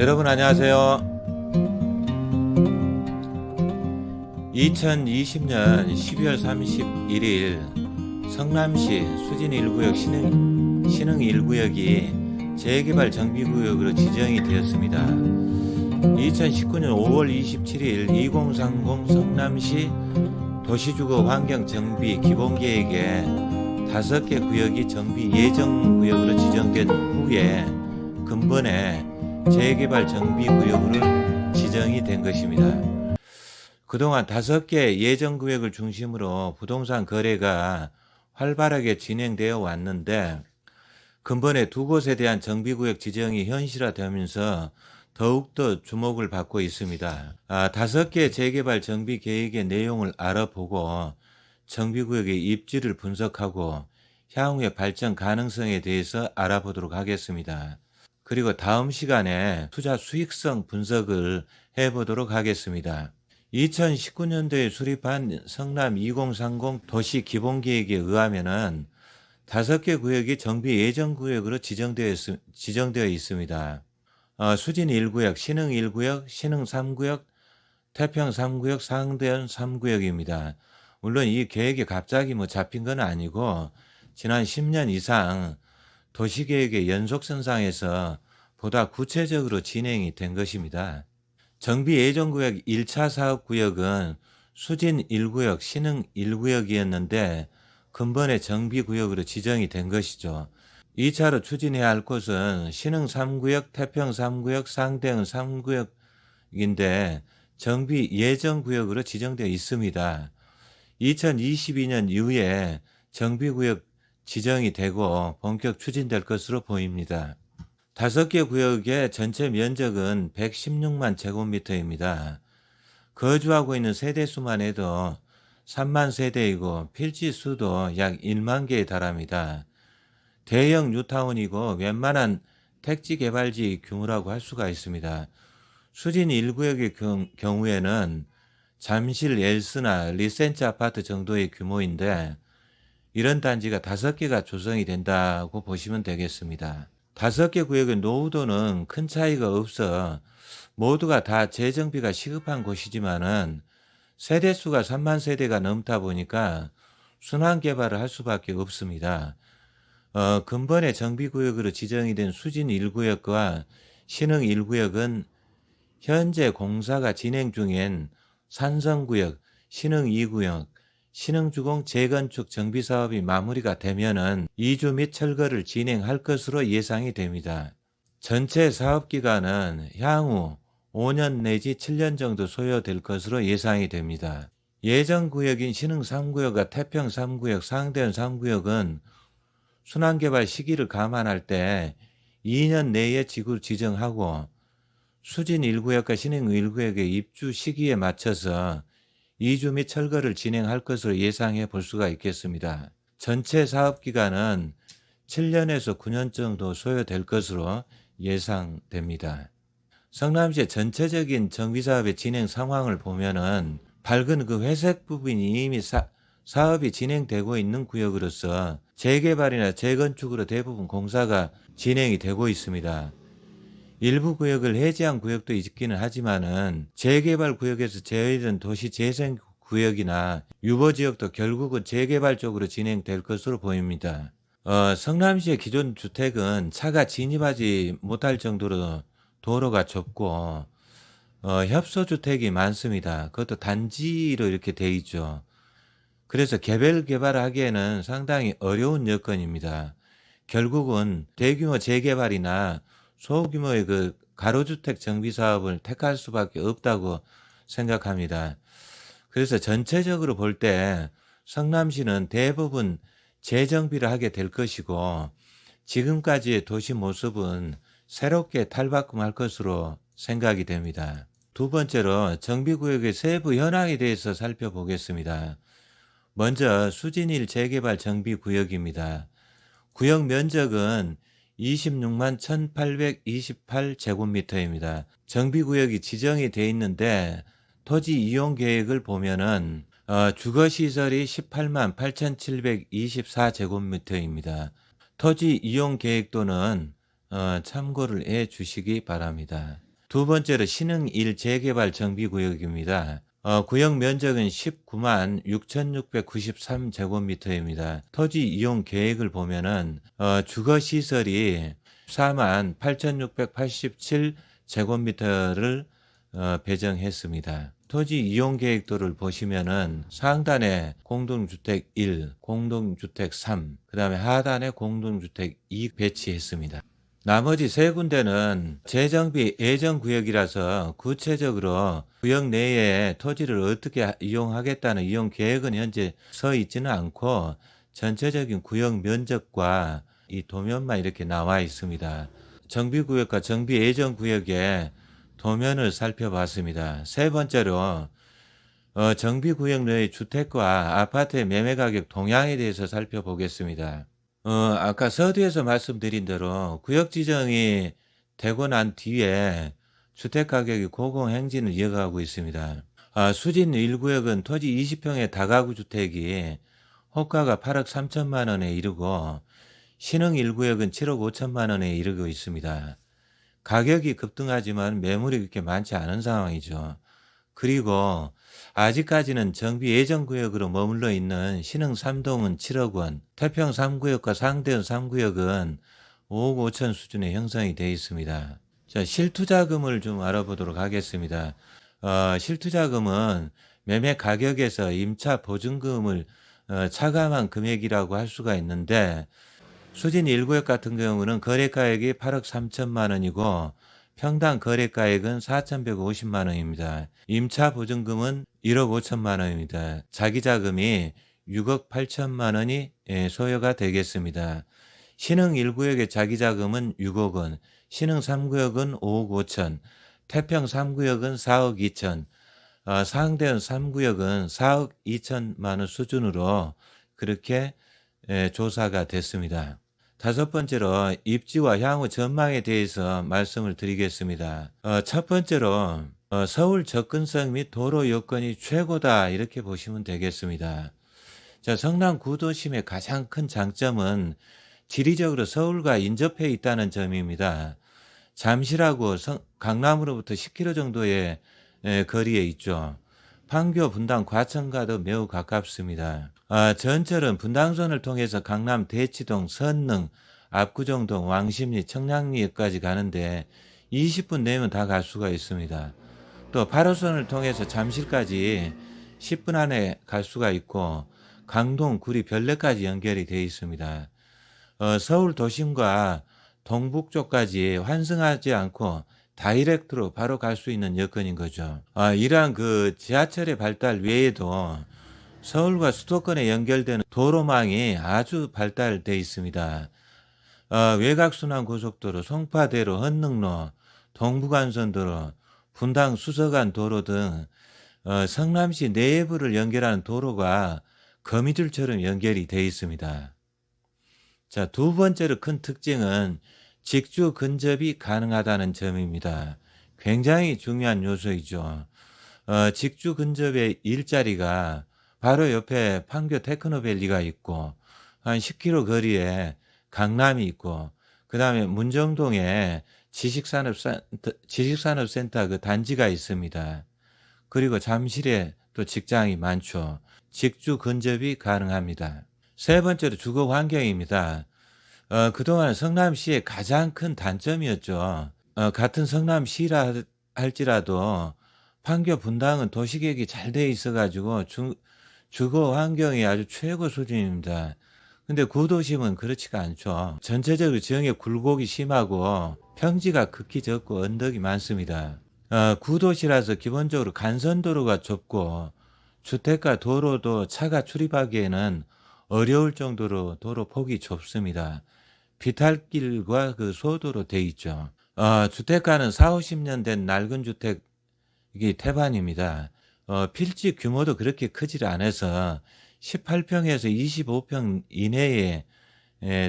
여러분 안녕하세요. 2020년 12월 31일 성남시 수진 1구역 신흥 1구역이 재개발 정비구역으로 지정이 되었습니다. 2019년 5월 27일 2030 성남시 도시주거 환경정비 기본계획에 5개 구역이 정비 예정구역으로 지정된 후에 근본에 재개발 정비구역으로 지정이 된 것입니다. 그동안 5개 예정구역을 중심으로 부동산 거래가 활발하게 진행되어 왔는데 근본에 2곳에 대한 정비구역 지정이 현실화되면서 더욱더 주목을 받고 있습니다. 5개 재개발 정비 계획의 내용을 알아보고 정비구역의 입지를 분석하고 향후의 발전 가능성에 대해서 알아보도록 하겠습니다. 그리고 다음 시간에 투자 수익성 분석을 해보도록 하겠습니다. 2019년도에 수립한 성남 2030 도시 기본계획에 의하면은 5개 구역이 정비 예정구역으로 지정되어 있습니다. 수진 1구역, 신흥 1구역, 신흥 3구역, 태평 3구역, 상대원 3구역입니다. 물론 이 계획이 갑자기 잡힌 건 아니고 지난 10년 이상 도시계획의 연속선상에서 보다 구체적으로 진행이 된 것입니다. 정비 예정구역 1차 사업구역은 수진 1구역, 신흥 1구역이었는데 근본에 정비구역으로 지정이 된 것이죠. 2차로 추진해야 할 곳은 신흥 3구역, 태평 3구역, 상대은 3구역인데 정비 예정구역으로 지정되어 있습니다. 2022년 이후에 정비구역 지정이 되고 본격 추진될 것으로 보입니다. 5개 구역의 전체 면적은 116만 제곱미터입니다. 거주하고 있는 세대수만 해도 3만 세대이고 필지수도 약 1만 개에 달합니다. 대형 뉴타운이고 웬만한 택지 개발지 규모라고 할 수가 있습니다. 수진 1구역의 경우에는 잠실 엘스나 리센츠 아파트 정도의 규모인데 이런 단지가 5개가 조성이 된다고 보시면 되겠습니다. 5개 구역의 노후도는 큰 차이가 없어 모두가 다 재정비가 시급한 곳이지만은 세대수가 3만 세대가 넘다 보니까 순환 개발을 할 수밖에 없습니다. 근본의 정비구역으로 지정이 된 수진 1구역과 신흥 1구역은 현재 공사가 진행 중인 산성구역, 신흥 2구역, 신흥주공 재건축 정비사업이 마무리가 되면은 이주 및 철거를 진행할 것으로 예상이 됩니다. 전체 사업기간은 향후 5년 내지 7년 정도 소요될 것으로 예상이 됩니다. 예정구역인 신흥 3구역과 태평 3구역, 상대원 3구역은 순환개발 시기를 감안할 때 2년 내에 지구를 지정하고 수진 1구역과 신흥 1구역의 입주 시기에 맞춰서 이주 및 철거를 진행할 것으로 예상해 볼 수가 있겠습니다. 전체 사업기간은 7년에서 9년 정도 소요될 것으로 예상됩니다. 성남시의 전체적인 정비사업의 진행 상황을 보면은 밝은 그 회색 부분이 이미 사업이 진행되고 있는 구역으로서 재개발이나 재건축으로 대부분 공사가 진행이 되고 있습니다. 일부 구역을 해제한 구역도 있기는 하지만은 재개발 구역에서 제외된 도시 재생 구역이나 유보 지역도 결국은 재개발 쪽으로 진행될 것으로 보입니다. 성남시의 기존 주택은 차가 진입하지 못할 정도로 도로가 좁고 협소주택이 많습니다. 그것도 단지로 이렇게 돼 있죠. 그래서 개별 개발을 하기에는 상당히 어려운 여건입니다. 결국은 대규모 재개발이나 소규모의 그 가로주택 정비 사업을 택할 수밖에 없다고 생각합니다. 그래서 전체적으로 볼 때 성남시는 대부분 재정비를 하게 될 것이고 지금까지의 도시 모습은 새롭게 탈바꿈할 것으로 생각이 됩니다. 두 번째로 정비구역의 세부 현황에 대해서 살펴보겠습니다. 먼저 수진일 재개발 정비구역입니다. 구역 면적은 26만 1828제곱미터입니다. 정비구역이 지정이 돼 있는데 토지 이용 계획을 보면은 주거시설이 18만 8724제곱미터입니다. 토지 이용 계획도는 참고를 해 주시기 바랍니다. 두 번째로 신흥 1 재개발 정비구역입니다. 구역 면적은 19만 6,693 제곱미터입니다. 토지 이용 계획을 보면은 주거 시설이 14만 8,687 제곱미터를 배정했습니다. 토지 이용 계획도를 보시면은 상단에 공동주택 1, 공동주택 3, 그 다음에 하단에 공동주택 2 배치했습니다. 나머지 세 군데는 재정비 예정구역이라서 구체적으로 구역 내에 토지를 어떻게 이용하겠다는 이용 계획은 현재 서 있지는 않고 전체적인 구역 면적과 이 도면만 이렇게 나와 있습니다. 정비구역과 정비 예정구역의 도면을 살펴봤습니다. 세 번째로 정비구역 내의 주택과 아파트의 매매가격 동향에 대해서 살펴보겠습니다. 아까 서두에서 말씀드린 대로 구역 지정이 되고 난 뒤에 주택가격이 고공행진을 이어가고 있습니다. 수진 1구역은 토지 20평의 다가구 주택이 호가가 8억 3천만 원에 이르고 신흥 1구역은 7억 5천만 원에 이르고 있습니다. 가격이 급등하지만 매물이 그렇게 많지 않은 상황이죠. 그리고 아직까지는 정비 예정구역으로 머물러 있는 신흥 3동은 7억 원, 태평 3구역과 상대원 3구역은 5억 5천 수준의 형성이 되어 있습니다. 자, 실투자금을 좀 알아보도록 하겠습니다. 실투자금은 매매 가격에서 임차 보증금을 차감한 금액이라고 할 수가 있는데 수진 1구역 같은 경우는 거래가액이 8억 3천만 원이고 평당 거래가액은 4,150만 원입니다. 임차 보증금은 1억 5천만 원입니다. 자기자금이 6억 8천만 원이 소요가 되겠습니다. 신흥 1구역의 자기자금은 6억 원, 신흥 3구역은 5억 5천, 태평 3구역은 4억 2천, 상대원 3구역은 4억 2천만 원 수준으로 그렇게 조사가 됐습니다. 다섯 번째로 입지와 향후 전망에 대해서 말씀을 드리겠습니다. 첫 번째로 서울 접근성 및 도로 여건이 최고다 이렇게 보시면 되겠습니다. 자, 성남 구도심의 가장 큰 장점은 지리적으로 서울과 인접해 있다는 점입니다. 잠실하고 강남으로부터 10km 정도의 거리에 있죠. 판교, 분당, 과천과도 매우 가깝습니다. 전철은 분당선을 통해서 강남 대치동, 선릉, 압구정동, 왕십리, 청량리역까지 가는데 20분 내면 다 갈 수가 있습니다. 또 8호선을 통해서 잠실까지 10분 안에 갈 수가 있고 강동, 구리, 별내까지 연결이 되어 있습니다. 서울 도심과 동북쪽까지 환승하지 않고 다이렉트로 바로 갈 수 있는 여건인 거죠. 이러한 그 지하철의 발달 외에도 서울과 수도권에 연결되는 도로망이 아주 발달되어 있습니다. 외곽순환고속도로, 송파대로, 헌능로, 동부간선도로, 분당 수서간 도로 등 성남시 내부를 연결하는 도로가 거미줄처럼 연결이 되어 있습니다. 자, 두 번째로 큰 특징은 직주 근접이 가능하다는 점입니다. 굉장히 중요한 요소이죠. 직주 근접의 일자리가 바로 옆에 판교 테크노밸리가 있고 한 10km 거리에 강남이 있고 그 다음에 문정동에 지식산업센터 그 단지가 있습니다. 그리고 잠실에 또 직장이 많죠. 직주 근접이 가능합니다. 세 번째로 주거 환경입니다. 그동안 성남시의 가장 큰 단점이었죠. 같은 성남시라 할지라도 판교 분당은 도시계획이 잘 돼 있어가지고 주거 환경이 아주 최고 수준입니다. 근데 구도심은 그렇지가 않죠. 전체적으로 지형의 굴곡이 심하고 평지가 극히 적고 언덕이 많습니다. 구도시라서 기본적으로 간선도로가 좁고 주택가 도로도 차가 출입하기에는 어려울 정도로 도로 폭이 좁습니다. 비탈길과 그 소도로 돼 있죠. 주택가는 4, 50년 된 낡은 주택이 태반입니다. 필지 규모도 그렇게 크질 않아서 18평에서 25평 이내의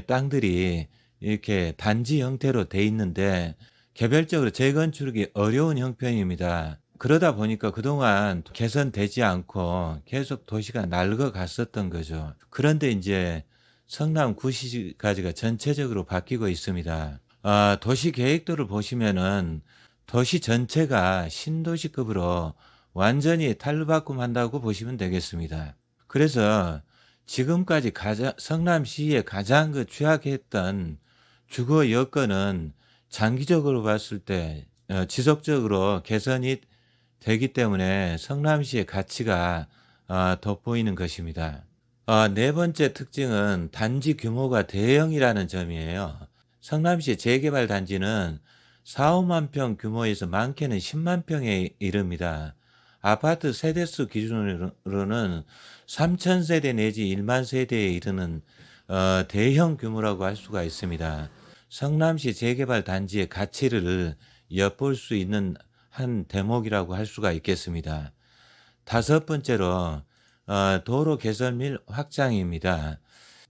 땅들이 이렇게 단지 형태로 돼 있는데 개별적으로 재건축이 어려운 형편입니다. 그러다 보니까 그동안 개선되지 않고 계속 도시가 낡아갔었던 거죠. 그런데 이제 성남 구시가지가 전체적으로 바뀌고 있습니다. 도시 계획도를 보시면은 도시 전체가 신도시급으로 완전히 탈바꿈한다고 보시면 되겠습니다. 그래서 지금까지 성남시의 가장 취약했던 주거 여건은 장기적으로 봤을 때 지속적으로 개선이 되기 때문에 성남시의 가치가 돋보이는 것입니다. 네 번째 특징은 단지 규모가 대형이라는 점이에요. 성남시 재개발 단지는 4, 5만 평 규모에서 많게는 10만 평에 이릅니다. 아파트 세대수 기준으로는 3,000세대 내지 1만 세대에 이르는 대형 규모라고 할 수가 있습니다. 성남시 재개발 단지의 가치를 엿볼 수 있는 한 대목이라고 할 수가 있겠습니다. 다섯 번째로 도로 개선 및 확장입니다.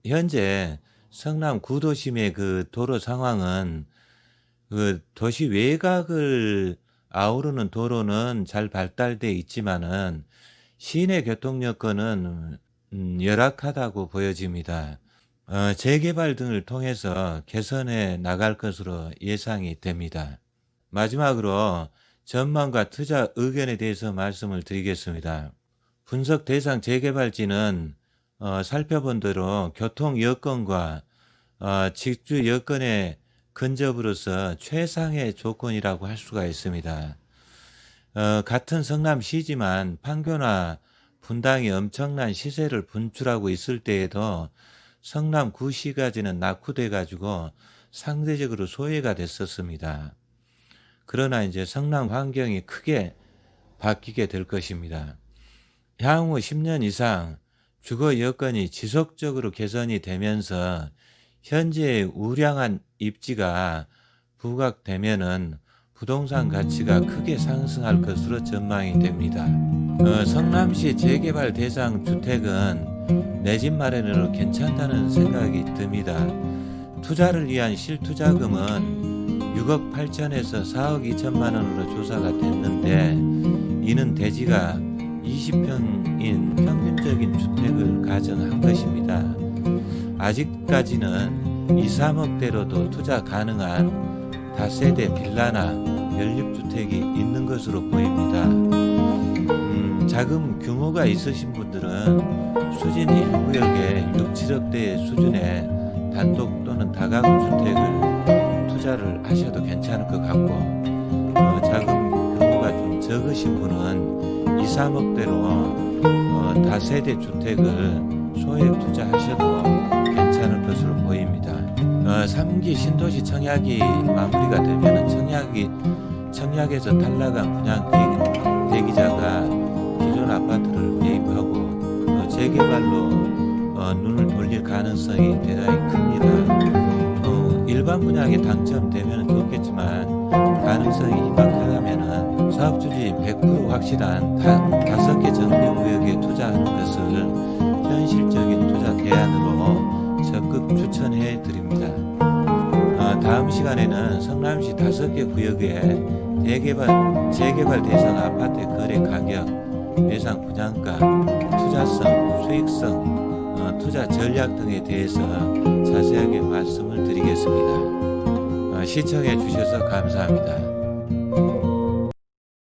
현재 성남 구도심의 도로 상황은 도시 외곽을 아우르는 도로는 잘 발달돼 있지만은 시내 교통 여건은 열악하다고 보여집니다. 재개발 등을 통해서 개선해 나갈 것으로 예상이 됩니다. 마지막으로 전망과 투자 의견에 대해서 말씀을 드리겠습니다. 분석 대상 재개발지는 살펴본 대로 교통 여건과 직주 여건의 근접으로서 최상의 조건이라고 할 수가 있습니다. 같은 성남시지만 판교나 분당이 엄청난 시세를 분출하고 있을 때에도 성남구시가지는 낙후돼 가지고 상대적으로 소외가 됐었습니다. 그러나 이제 성남 환경이 크게 바뀌게 될 것입니다. 향후 10년 이상 주거 여건이 지속적으로 개선이 되면서 현재의 우량한 입지가 부각되면은 부동산 가치가 크게 상승할 것으로 전망이 됩니다. 성남시 재개발 대상 주택은 내 집 마련으로 괜찮다는 생각이 듭니다. 투자를 위한 실투자금은 6억 8천에서 4억 2천만 원으로 조사가 됐는데 이는 대지가 20평인 평균적인 주택을 가정한 것입니다. 아직까지는 2, 3억대로도 투자 가능한 다세대 빌라나 연립주택이 있는 것으로 보입니다. 자금 규모가 있으신 분들은 수진 1구역에 6, 7억대 수준의 단독 또는 다가구 주택을 투자를 하셔도 괜찮을 것 같고 자금 규모가 좀 적으신 분은 2, 3억대로 다세대 주택을 소액 투자하셔도 괜찮을 것으로 보입니다. 3기 신도시 청약이 마무리가 되면 청약에서 탈락한 분양 대기자가 기존 아파트를 매입하고 재개발로 눈을 돌릴 가능성이 대단히 큽니다. 일반 분양에 당첨되면 좋겠지만 가능성이 희박하다면 사업주지 100% 확실한 5개 정비구역에 투자하는 것을 현실적인 투자 대안으로 적극 추천해 드립니다. 다음 시간에는 성남시 5개 구역의 재개발 대상 아파트 거래 가격, 예상 분양가, 투자성, 수익성, 투자 전략 등에 대해서 자세하게 말씀을 드리겠습니다. 시청해 주셔서 감사합니다.